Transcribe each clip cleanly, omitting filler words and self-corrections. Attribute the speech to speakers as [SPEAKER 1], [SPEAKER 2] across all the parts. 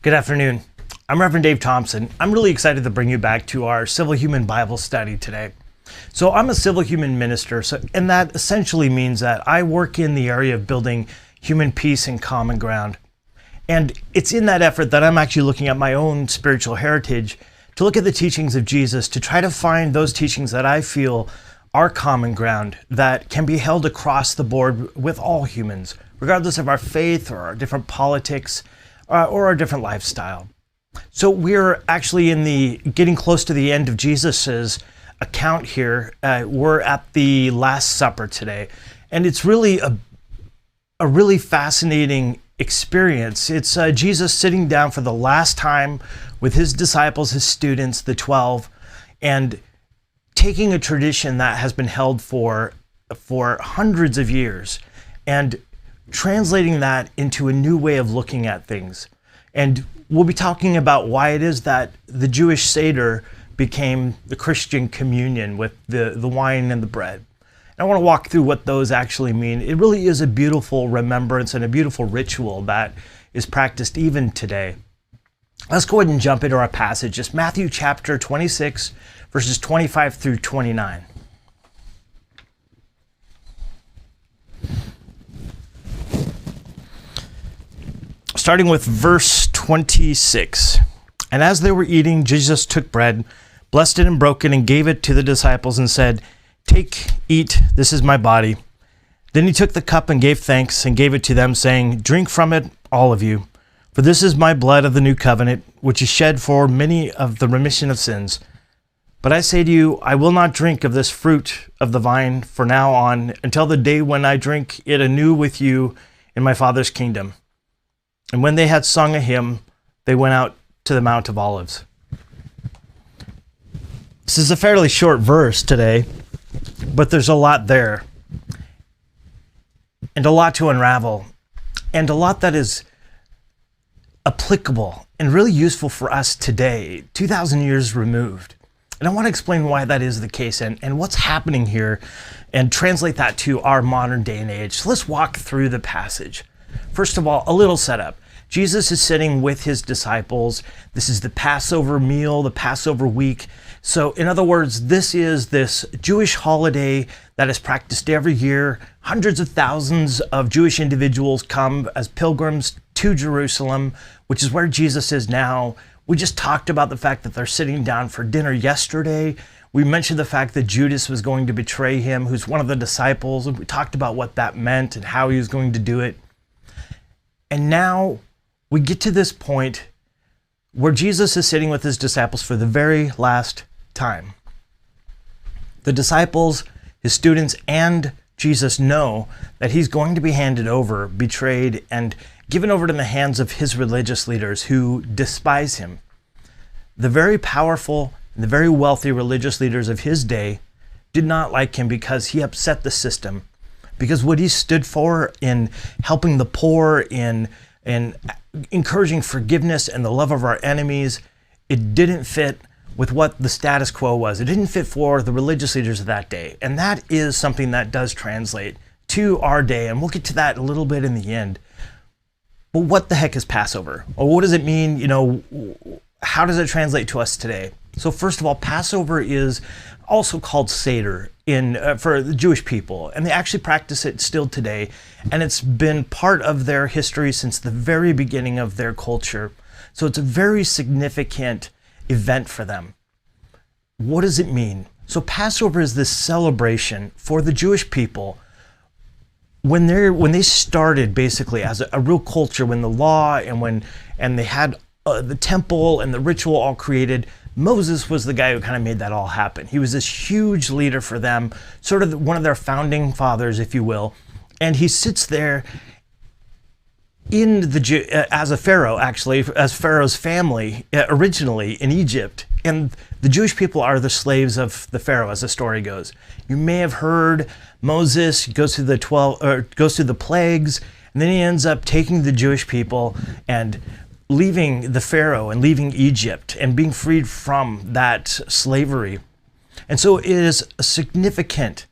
[SPEAKER 1] Good afternoon. I'm Reverend Dave Thompson. I'm really excited to bring you back to our Civil Human Bible study today. So I'm a civil human minister, and that essentially means that I work in the area of building human peace and common ground. And it's in that effort that I'm actually looking at my own spiritual heritage to look at the teachings of Jesus, to try to find those teachings that I feel are common ground that can be held across the board with all humans, regardless of our faith or our different politics or our different lifestyle. So we're actually getting close to the end of Jesus's account here. We're at the Last Supper today, and it's really a really fascinating experience. It's Jesus sitting down for the last time with his disciples, his students, the 12, and taking a tradition that has been held for hundreds of years and translating that into a new way of looking at things. And we'll be talking about why it is that the Jewish Seder became the Christian communion with the wine and the bread. And I want to walk through what those actually mean. It really is a beautiful remembrance and a beautiful ritual that is practiced even today. Let's go ahead and jump into our passage. It's Matthew chapter 26, verses 25 through 29. Starting with verse 26. And as they were eating, Jesus took bread, blessed it and broke it, and gave it to the disciples and said, "Take, eat, this is my body." Then he took the cup and gave thanks and gave it to them, saying, "Drink from it, all of you, for this is my blood of the new covenant, which is shed for many of the remission of sins. But I say to you, I will not drink of this fruit of the vine from now on until the day when I drink it anew with you in my Father's kingdom." And when they had sung a hymn, they went out to the Mount of Olives. This is a fairly short verse today, but there's a lot there, and a lot to unravel, and a lot that is applicable and really useful for us today, 2,000 years removed. And I want to explain why that is the case and what's happening here and translate that to our modern day and age. So let's walk through the passage. First of all, a little setup. Jesus is sitting with his disciples. This is the Passover meal, the Passover week. So in other words, this is this Jewish holiday that is practiced every year. Hundreds of thousands of Jewish individuals come as pilgrims to Jerusalem, which is where Jesus is now. We just talked about the fact that they're sitting down for dinner yesterday. We mentioned the fact that Judas was going to betray him, who's one of the disciples, and we talked about what that meant and how he was going to do it. And now we get to this point where Jesus is sitting with his disciples for the very last time. The disciples, his students, and Jesus know that he's going to be handed over, betrayed, and given over to the hands of his religious leaders who despise him. The very powerful and the very wealthy religious leaders of his day did not like him because he upset the system, because what he stood for in helping the poor, in encouraging forgiveness and the love of our enemies, it didn't fit with what the status quo was. It didn't fit for the religious leaders of that day. And that is something that does translate to our day. And we'll get to that a little bit in the end. But what the heck is Passover? Or what does it mean? How does it translate to us today? So first of all, Passover is also called Seder for the Jewish people, and they actually practice it still today, and it's been part of their history since the very beginning of their culture. So it's a very significant event for them. What does it mean? So Passover is this celebration for the Jewish people when they started basically as a real culture, when the law and they had the temple and the ritual all created. Moses was the guy who kind of made that all happen. He was this huge leader for them, sort of one of their founding fathers, if you will. And he sits there as a pharaoh, actually, as Pharaoh's family originally in Egypt. And the Jewish people are the slaves of the Pharaoh, as the story goes. You may have heard Moses goes through the plagues, and then he ends up taking the Jewish people and leaving the Pharaoh and leaving Egypt and being freed from that slavery. And so it is a significant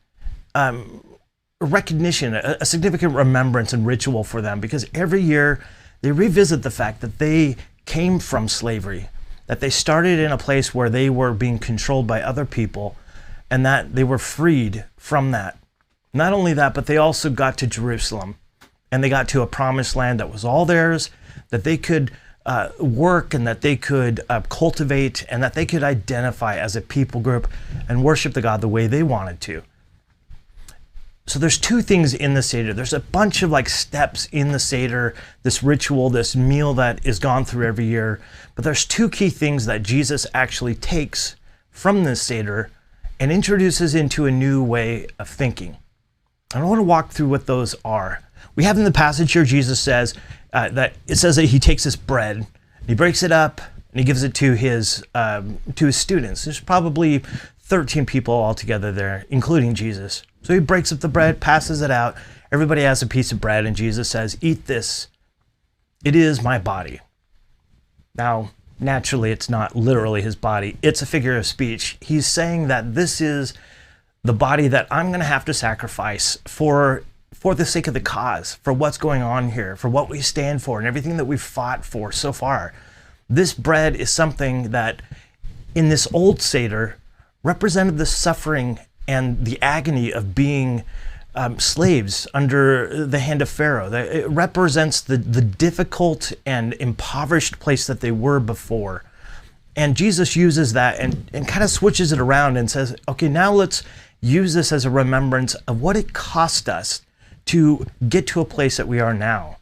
[SPEAKER 1] recognition, a significant remembrance and ritual for them, because every year they revisit the fact that they came from slavery, that they started in a place where they were being controlled by other people, and that they were freed from that. Not only that, but they also got to Jerusalem, and they got to a promised land that was all theirs, that they could work, and that they could cultivate, and that they could identify as a people group and worship the God the way they wanted to. So there's two things in the Seder. There's a bunch of like steps in the Seder, this ritual, this meal that is gone through every year. But there's two key things that Jesus actually takes from this Seder and introduces into a new way of thinking. I want to walk through what those are. We have in the passage here, Jesus says that he takes this bread, and he breaks it up, and he gives it to his students. There's probably 13 people altogether there, including Jesus. So he breaks up the bread, passes it out. Everybody has a piece of bread, and Jesus says, "Eat this. It is my body." Now, naturally, it's not literally his body. It's a figure of speech. He's saying that this is the body that I'm going to have to sacrifice for the sake of the cause, for what's going on here, for what we stand for, and everything that we've fought for so far. This bread is something that, in this old Seder, represented the suffering and the agony of being slaves under the hand of Pharaoh. It represents the difficult and impoverished place that they were before. And Jesus uses that and kind of switches it around and says, okay, now let's use this as a remembrance of what it cost us to get to a place that we are now.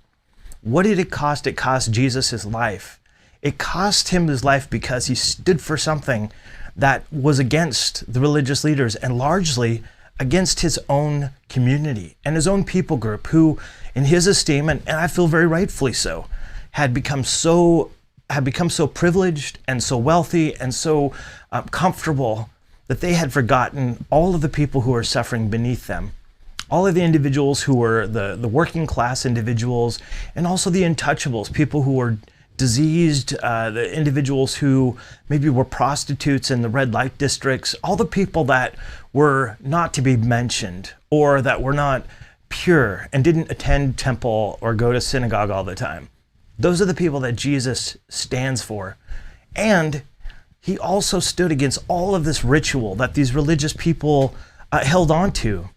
[SPEAKER 1] What did it cost? It cost Jesus his life. It cost him his life because he stood for something that was against the religious leaders and largely against his own community and his own people group, who, in his esteem, and I feel very rightfully so, had become so privileged and so wealthy and so comfortable that they had forgotten all of the people who were suffering beneath them. All of the individuals who were the working class individuals, and also the untouchables, people who were diseased, the individuals who maybe were prostitutes in the red light districts, all the people that were not to be mentioned or that were not pure and didn't attend temple or go to synagogue all the time. Those are the people that Jesus stands for. And he also stood against all of this ritual that these religious people held on to.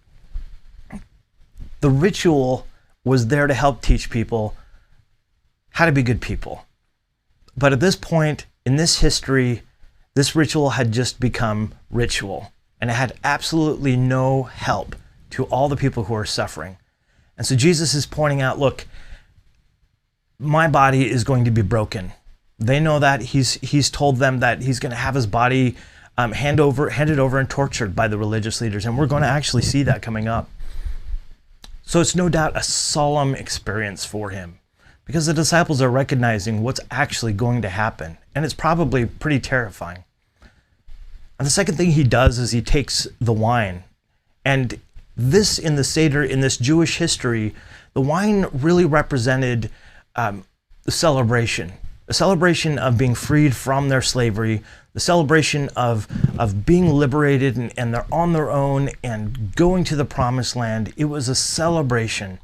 [SPEAKER 1] The ritual was there to help teach people how to be good people. But at this point in this history, this ritual had just become ritual, and it had absolutely no help to all the people who are suffering. And so Jesus is pointing out, look, my body is going to be broken. They know that. He's told them that he's going to have his body handed over and tortured by the religious leaders, and we're going to actually see that coming up. So it's no doubt a solemn experience for him, because the disciples are recognizing what's actually going to happen, and it's probably pretty terrifying. And the second thing he does is he takes the wine. And this, in the Seder, in this Jewish history, the wine really represented the celebration. A celebration of being freed from their slavery, the celebration of being liberated and they're on their own and going to the promised land. It was a celebration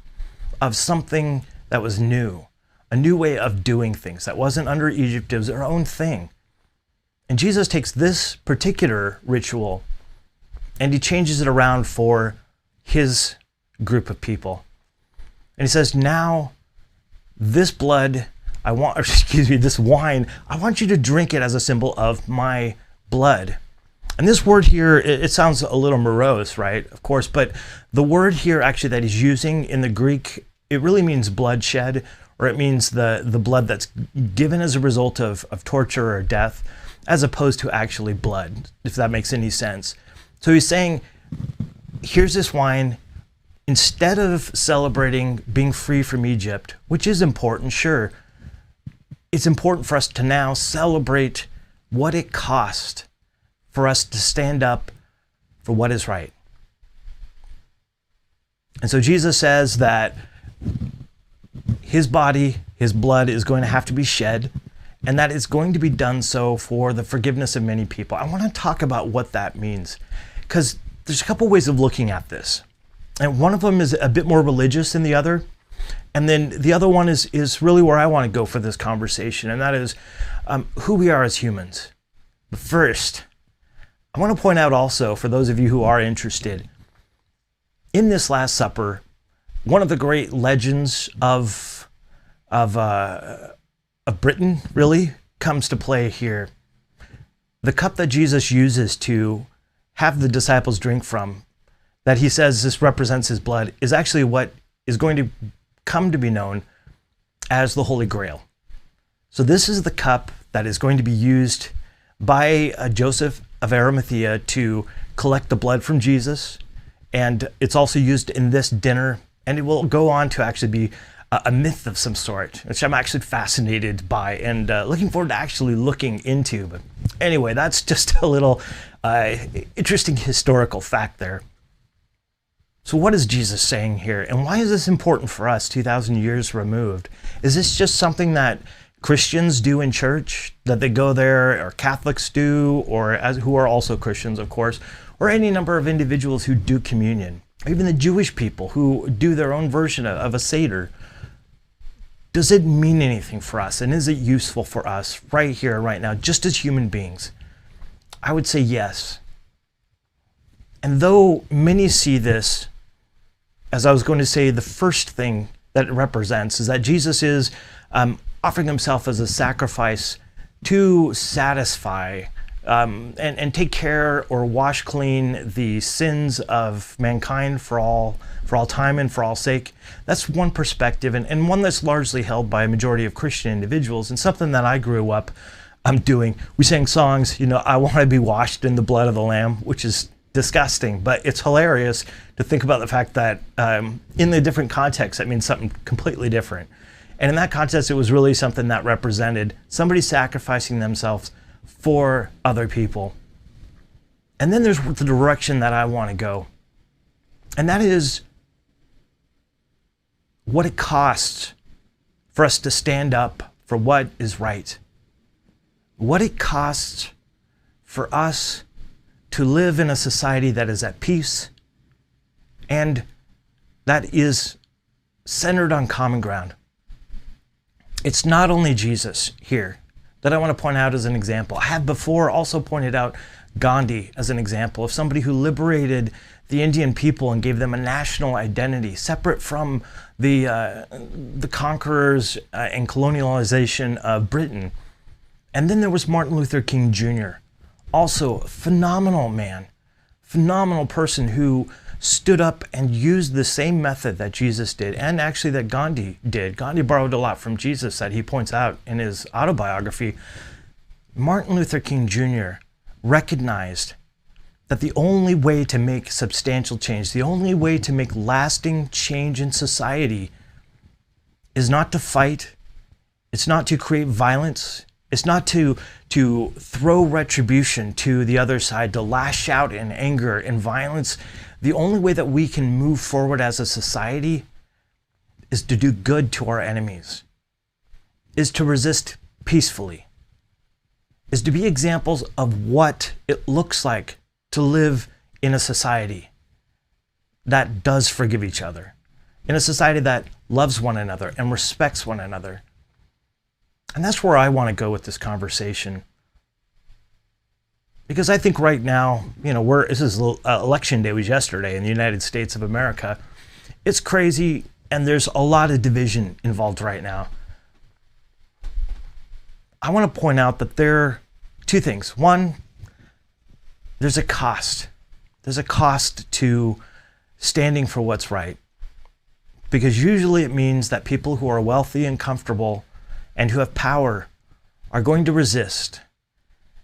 [SPEAKER 1] of something that was new, a new way of doing things that wasn't under Egypt. It was their own thing. And Jesus takes this particular ritual and he changes it around for his group of people. And he says, now this this wine, I want you to drink it as a symbol of my blood. And this word here, it sounds a little morose, right? Of course, but the word here actually that he's using in the Greek, it really means bloodshed, or it means the blood that's given as a result of torture or death, as opposed to actually blood, if that makes any sense. So he's saying, here's this wine. Instead of celebrating being free from Egypt, which is important, sure, it's important for us to now celebrate what it cost for us to stand up for what is right. And so Jesus says that his body, his blood is going to have to be shed, and that it's going to be done so for the forgiveness of many people. I want to talk about what that means, because there's a couple ways of looking at this. And one of them is a bit more religious than the other. And then the other one is really where I want to go for this conversation, and that is who we are as humans. But first, I want to point out also, for those of you who are interested, in this Last Supper, one of the great legends of Britain really comes to play here. The cup that Jesus uses to have the disciples drink from, that he says this represents his blood, is actually what is going to come to be known as the Holy Grail. So this is the cup that is going to be used by Joseph of Arimathea to collect the blood from Jesus. And it's also used in this dinner, and it will go on to actually be a myth of some sort, which I'm actually fascinated by and looking forward to actually looking into. But anyway, that's just a little interesting historical fact there. So what is Jesus saying here? And why is this important for us 2,000 years removed? Is this just something that Christians do in church, that they go there, or Catholics do, or who are also Christians, of course, or any number of individuals who do communion, or even the Jewish people who do their own version of a Seder? Does it mean anything for us? And is it useful for us right here, right now, just as human beings? I would say yes. And though many see this, as I was going to say, the first thing that it represents is that Jesus is offering himself as a sacrifice to satisfy and take care or wash clean the sins of mankind for all time and for all sake. That's one perspective, and one that's largely held by a majority of Christian individuals, and something that I grew up doing. We sang songs, I want to be washed in the blood of the Lamb, which is disgusting, but it's hilarious to think about the fact that in the different contexts, that means something completely different. And in that context, it was really something that represented somebody sacrificing themselves for other people. And then there's the direction that I want to go. And that is what it costs for us to stand up for what is right. What it costs for us to live in a society that is at peace and that is centered on common ground. It's not only Jesus here that I want to point out as an example. I have before also pointed out Gandhi as an example of somebody who liberated the Indian people and gave them a national identity separate from the conquerors and colonialization of Britain. And then there was Martin Luther King Jr., also a phenomenal man, phenomenal person who stood up and used the same method that Jesus did, and actually that Gandhi did. Gandhi borrowed a lot from Jesus that he points out in his autobiography. Martin Luther King Jr. recognized that the only way to make substantial change, the only way to make lasting change in society is not to fight, it's not to create violence, it's not to throw retribution to the other side, to lash out in anger and violence. The only way that we can move forward as a society is to do good to our enemies, is to resist peacefully, is to be examples of what it looks like to live in a society that does forgive each other, in a society that loves one another and respects one another. And that's where I want to go with this conversation. Because I think right now, this is election day was yesterday in the United States of America. It's crazy, and there's a lot of division involved right now. I want to point out that there are two things. One, there's a cost. There's a cost to standing for what's right. Because usually it means that people who are wealthy and comfortable and who have power are going to resist.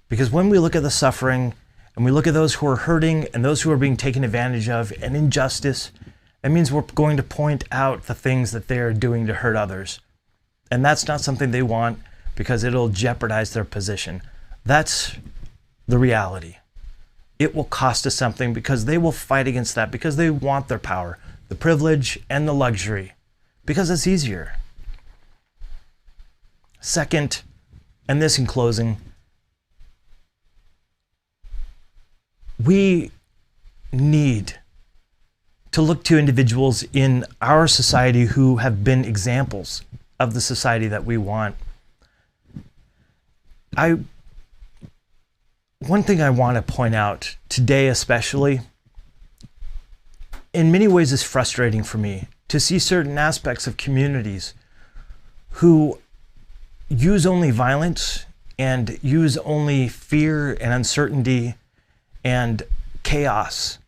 [SPEAKER 1] Because when we look at the suffering and we look at those who are hurting and those who are being taken advantage of and injustice, it means we're going to point out the things that they are doing to hurt others. And that's not something they want because it'll jeopardize their position. That's the reality. It will cost us something because they will fight against that because they want their power, the privilege, and the luxury because it's easier. Second, and this in closing, we need to look to individuals in our society who have been examples of the society that we want. One thing I want to point out today especially, in many ways is frustrating for me to see certain aspects of communities who use only violence and use only fear and uncertainty and chaos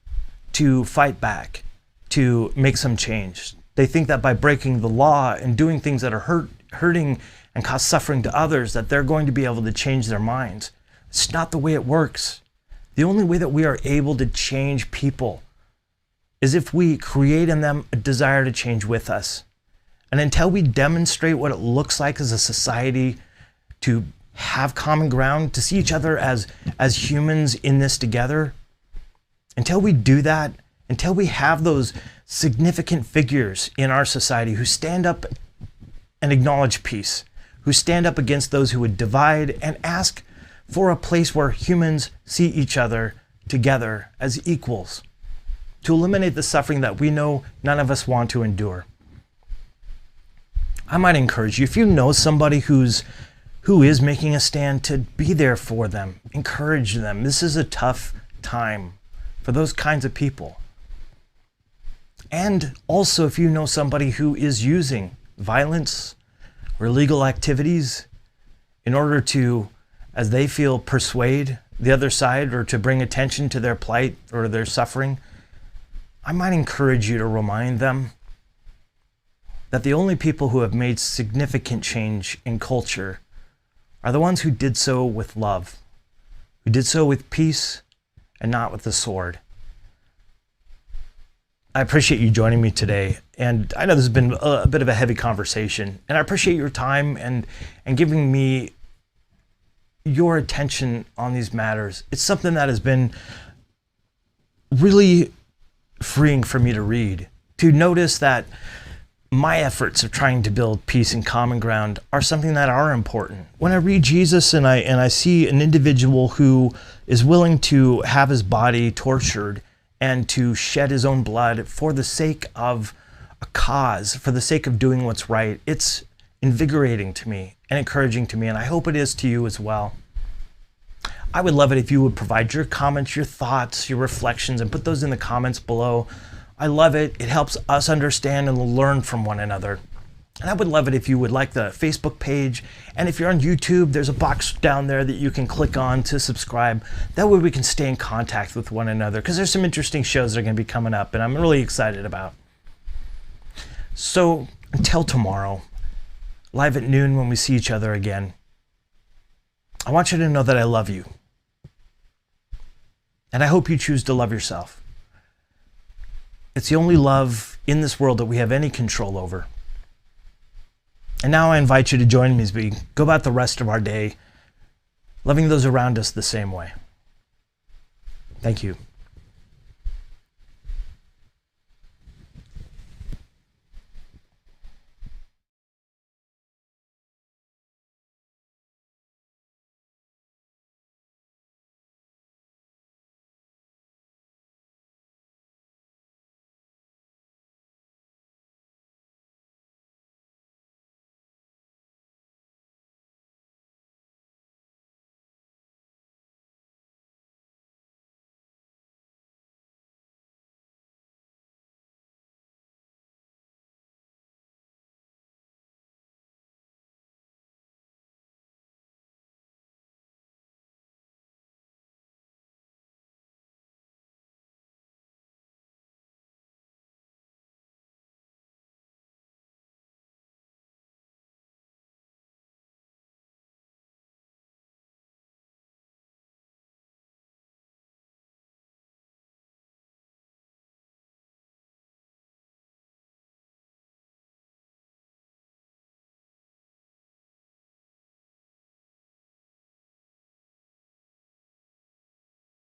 [SPEAKER 1] to fight back, to make some change. They think that by breaking the law and doing things that are hurting and cause suffering to others, that they're going to be able to change their minds. It's not the way it works. The only way that we are able to change people is if we create in them a desire to change with us. And until we demonstrate what it looks like as a society to have common ground, to see each other as humans in this together, until we do that, until we have those significant figures in our society who stand up and acknowledge peace, who stand up against those who would divide and ask for a place where humans see each other together as equals, to eliminate the suffering that we know none of us want to endure. I might encourage you, if you know somebody who is making a stand, to be there for them, encourage them. This is a tough time for those kinds of people. And also, if you know somebody who is using violence or illegal activities in order to, as they feel, persuade the other side or to bring attention to their plight or their suffering, I might encourage you to remind them that the only people who have made significant change in culture are the ones who did so with love, who did so with peace and not with the sword. I appreciate you joining me today. And I know this has been a bit of a heavy conversation, and I appreciate your time and giving me your attention on these matters. It's something that has been really freeing for me to read, to notice that my efforts of trying to build peace and common ground are something that are important. When I read Jesus and I see an individual who is willing to have his body tortured and to shed his own blood for the sake of a cause, for the sake of doing what's right, it's invigorating to me and encouraging to me, and I hope it is to you as well. I would love it if you would provide your comments, your thoughts, your reflections, and put those in the comments below. I love it. It helps us understand and learn from one another. And I would love it if you would like the Facebook page. And if you're on YouTube, there's a box down there that you can click on to subscribe. That way we can stay in contact with one another, because there's some interesting shows that are going to be coming up and I'm really excited about. So until tomorrow, live at noon when we see each other again, I want you to know that I love you. And I hope you choose to love yourself. It's the only love in this world that we have any control over. And now I invite you to join me as we go about the rest of our day, loving those around us the same way. Thank you.